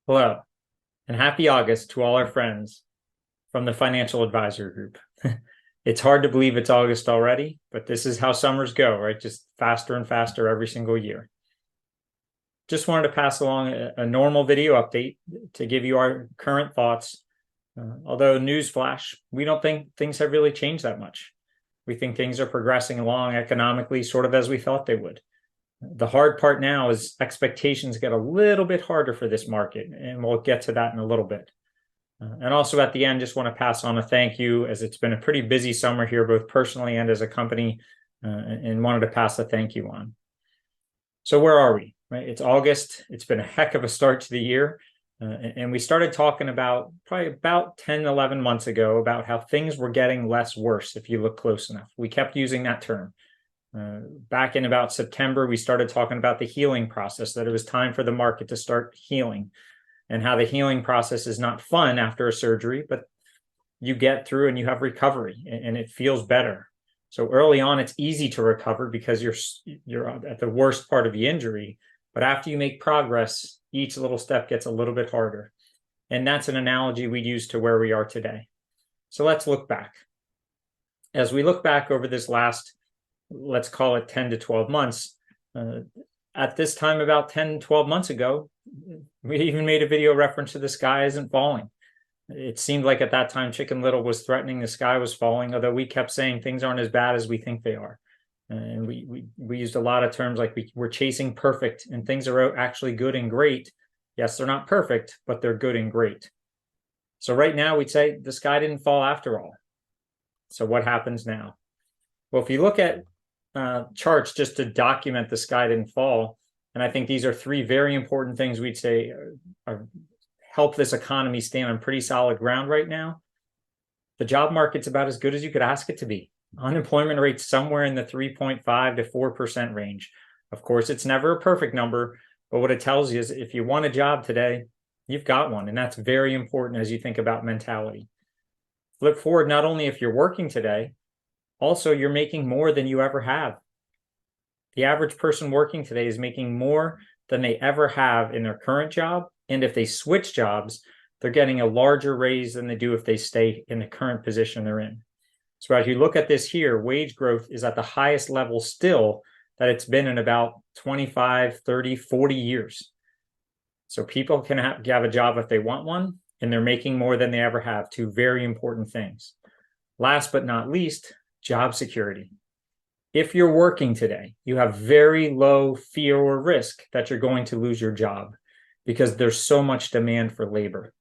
Hello, and happy August to all our friends from the Financial Advisor Group. It's hard to believe it's August already, but this is how summers go, right? Just faster and faster every single year. Just wanted to pass along a normal video update to give you our current thoughts. Although newsflash, we don't think things have really changed that much. We think things are progressing along economically sort of as we thought they would. The hard part now is expectations get a little bit harder for this market, and we'll get to that in a little bit. And also at the end, just want to pass on a thank you, as it's been a pretty busy summer here, both personally and as a company, and wanted to pass a thank you on. So where are we? Right? It's August. It's been a heck of a start to the year. And we started talking about probably about 10, 11 months ago about how things were getting less worse if you look close enough. We kept using that term. Back in about September, we started talking about the healing process, that it was time for the market to start healing, and how the healing process is not fun after a surgery, but you get through and you have recovery and it feels better. So early on, it's easy to recover because you're at the worst part of the injury. But after you make progress, each little step gets a little bit harder. And that's an analogy we use to where we are today. So let's look back. As we look back over this last, let's call it 10 to 12 months, at this time, about 10, 12 months ago, we even made a video reference to the sky isn't falling. It seemed like at that time, Chicken Little was threatening the sky was falling, although we kept saying things aren't as bad as we think they are. And we used a lot of terms like we're chasing perfect, and things are actually good and great. Yes, they're not perfect, but they're good and great. So right now, we'd say the sky didn't fall after all. So what happens now? Well, if you look at charts just to document the sky didn't fall, and I think these are three very important things we'd say help this economy stand on pretty solid ground right now. The job market's about as good as you could ask it to be. Unemployment rate's somewhere in the 3.5 to 4% range. Of course, it's never a perfect number, but what it tells you is if you want a job today, you've got one, and that's very important as you think about mentality. Flip forward, not only if you're working today, also you're making more than you ever have. The average person working today is making more than they ever have in their current job. And if they switch jobs, they're getting a larger raise than they do if they stay in the current position they're in. So as you look at this here, wage growth is at the highest level still that it's been in about 25, 30, 40 years. So people can have a job if they want one, and they're making more than they ever have. Two very important things. Last but not least, job security. If you're working today, you have very low fear or risk that you're going to lose your job because there's so much demand for labor.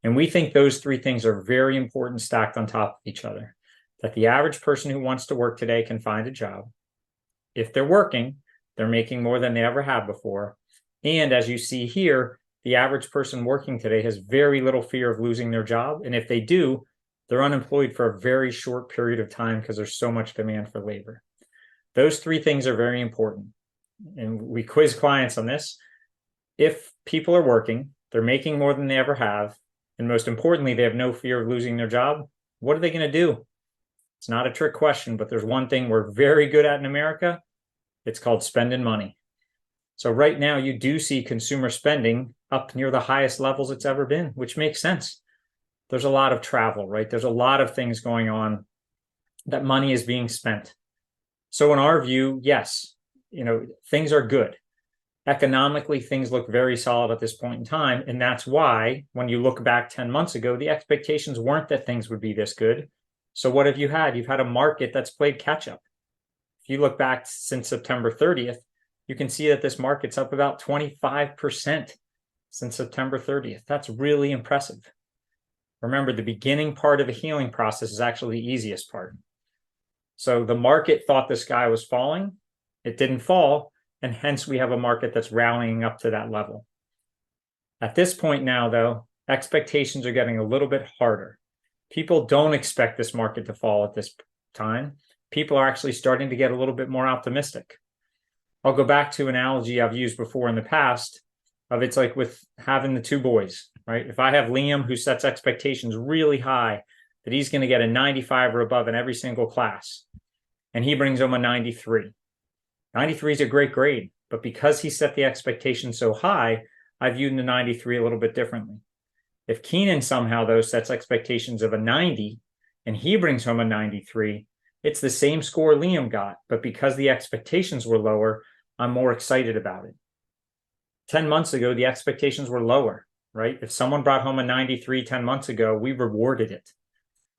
And we think those three things are very important, stacked on top of each other, that the average person who wants to work today can find a job. If they're working, they're making more than they ever have before. And as you see here, the average person working today has very little fear of losing their job. And if they do, they're unemployed for a very short period of time because there's so much demand for labor. Those three things are very important. And we quiz clients on this. If people are working, they're making more than they ever have, and most importantly, they have no fear of losing their job, what are they going to do? It's not a trick question, but there's one thing we're very good at in America. It's called spending money. So right now, you do see consumer spending up near the highest levels it's ever been, which makes sense. There's a lot of travel, right? There's a lot of things going on that money is being spent. So in our view, yes, things are good. Economically, things look very solid at this point in time. And that's why when you look back 10 months ago, the expectations weren't that things would be this good. So what have you had? You've had a market that's played catch up. If you look back since September 30th, you can see that this market's up about 25% since September 30th. That's really impressive. Remember, the beginning part of the healing process is actually the easiest part. So the market thought the sky was falling. It didn't fall. And hence we have a market that's rallying up to that level. At this point now, though, expectations are getting a little bit harder. People don't expect this market to fall at this time. People are actually starting to get a little bit more optimistic. I'll go back to an analogy I've used before in the past of it's like with having the two boys, right? If I have Liam who sets expectations really high that he's going to get a 95 or above in every single class, and he brings home a 93. 93 is a great grade, but because he set the expectation so high, I viewed the 93 a little bit differently. If Keenan somehow, though, sets expectations of a 90 and he brings home a 93, it's the same score Liam got, but because the expectations were lower, I'm more excited about it. 10 months ago, the expectations were lower, right? If someone brought home a 93 10 months ago, we rewarded it.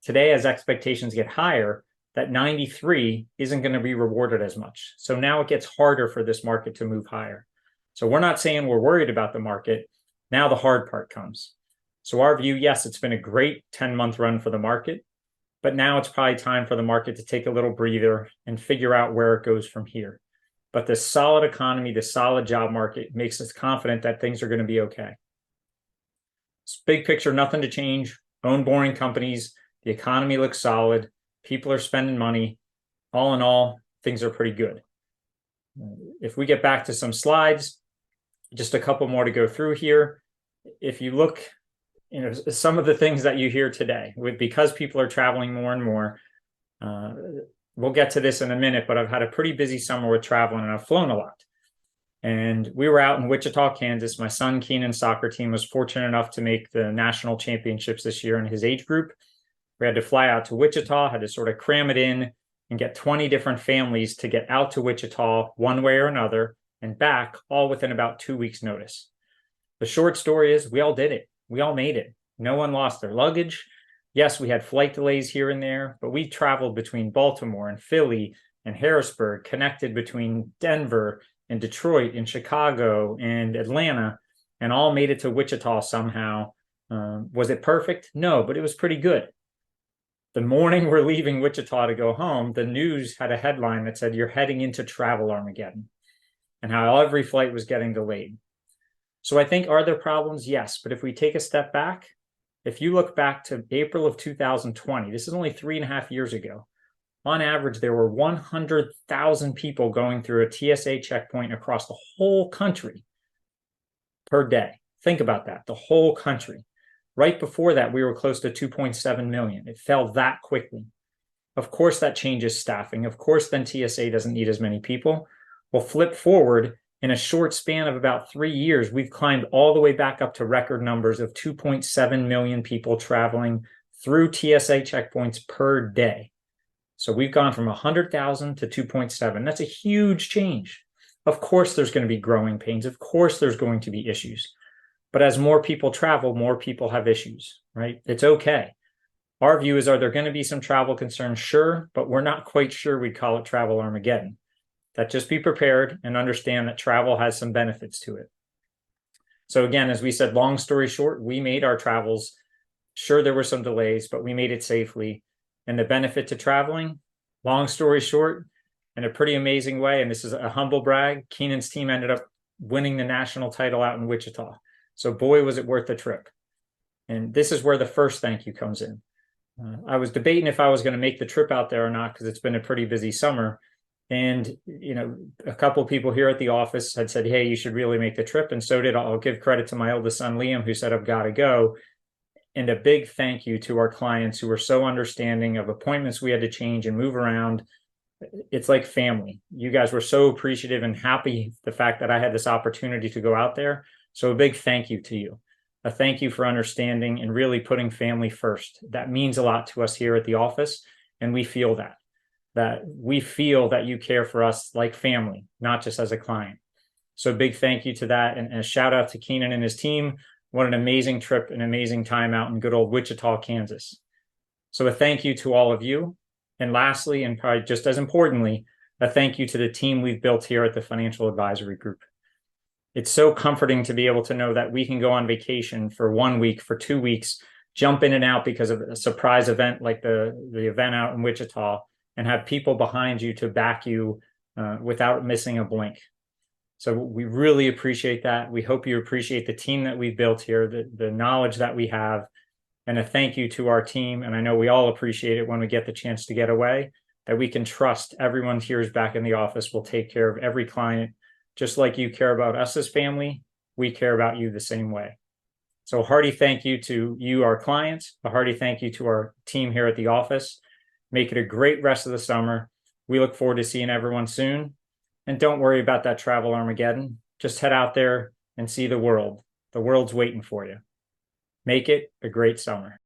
Today, as expectations get higher, that 93 isn't going to be rewarded as much. So now it gets harder for this market to move higher. So we're not saying we're worried about the market. Now the hard part comes. So our view, yes, it's been a great 10-month run for the market, but now it's probably time for the market to take a little breather and figure out where it goes from here. But the solid economy, the solid job market makes us confident that things are going to be okay. Big picture, nothing to change. Own boring companies. The economy looks solid. People are spending money. All in all, things are pretty good. If we get back to some slides, just a couple more to go through here. If you look, some of the things that you hear today, because people are traveling more and more, we'll get to this in a minute, but I've had a pretty busy summer with traveling and I've flown a lot. And we were out in Wichita, Kansas. My son Keenan's soccer team was fortunate enough to make the national championships this year in his age group. We had to fly out to Wichita, had to sort of cram it in and get 20 different families to get out to Wichita one way or another and back, all within about 2 weeks' notice. The short story is we all did it. We all made it. No one lost their luggage. Yes, we had flight delays here and there, but we traveled between Baltimore and Philly and Harrisburg, connected between Denver and Detroit and Chicago and Atlanta, and all made it to Wichita somehow. Was it perfect? No, but it was pretty good. The morning we're leaving Wichita to go home, the news had a headline that said, "You're heading into travel Armageddon," and how every flight was getting delayed. So I think, are there problems? Yes. But if we take a step back, if you look back to April of 2020, this is only 3.5 years ago. On average, there were 100,000 people going through a TSA checkpoint across the whole country per day. Think about that, the whole country. Right before that, we were close to 2.7 million. It fell that quickly. Of course, that changes staffing. Of course, then TSA doesn't need as many people. Well, flip forward, in a short span of about 3 years, we've climbed all the way back up to record numbers of 2.7 million people traveling through TSA checkpoints per day. So we've gone from 100,000 to 2.7. That's a huge change. Of course, there's going to be growing pains. Of course, there's going to be issues. But as more people travel, more people have issues, right? It's okay. Our view is, are there going to be some travel concerns? Sure, but we're not quite sure we'd call it travel Armageddon. That just be prepared and understand that travel has some benefits to it. So again, as we said, long story short, we made our travels. Sure, there were some delays, but we made it safely. And the benefit to traveling, long story short, in a pretty amazing way, and this is a humble brag, Keenan's team ended up winning the national title out in Wichita. So boy, was it worth the trip. And this is where the first thank you comes in. I was debating if I was going to make the trip out there or not, because it's been a pretty busy summer. And, a couple of people here at the office had said, hey, you should really make the trip. And so did, I'll give credit to my oldest son, Liam, who said, I've got to go. And a big thank you to our clients who were so understanding of appointments we had to change and move around. It's like family. You guys were so appreciative and happy the fact that I had this opportunity to go out there. So a big thank you to you. A thank you for understanding and really putting family first. That means a lot to us here at the office. And we feel that we feel that you care for us like family, not just as a client. So a big thank you to that. And a shout out to Keenan and his team. What an amazing trip, an amazing time out in good old Wichita, Kansas. So a thank you to all of you. And lastly, and probably just as importantly, a thank you to the team we've built here at the Financial Advisory Group. It's so comforting to be able to know that we can go on vacation for 1 week, for 2 weeks, jump in and out because of a surprise event like the event out in Wichita, and have people behind you to back you without missing a blink. So we really appreciate that. We hope you appreciate the team that we've built here, the knowledge that we have, and a thank you to our team. And I know we all appreciate it when we get the chance to get away, that we can trust everyone here is back in the office will take care of every client. Just like you care about us as family, we care about you the same way. So a hearty thank you to you, our clients, a hearty thank you to our team here at the office. Make it a great rest of the summer. We look forward to seeing everyone soon. And don't worry about that travel Armageddon. Just head out there and see the world. The world's waiting for you. Make it a great summer.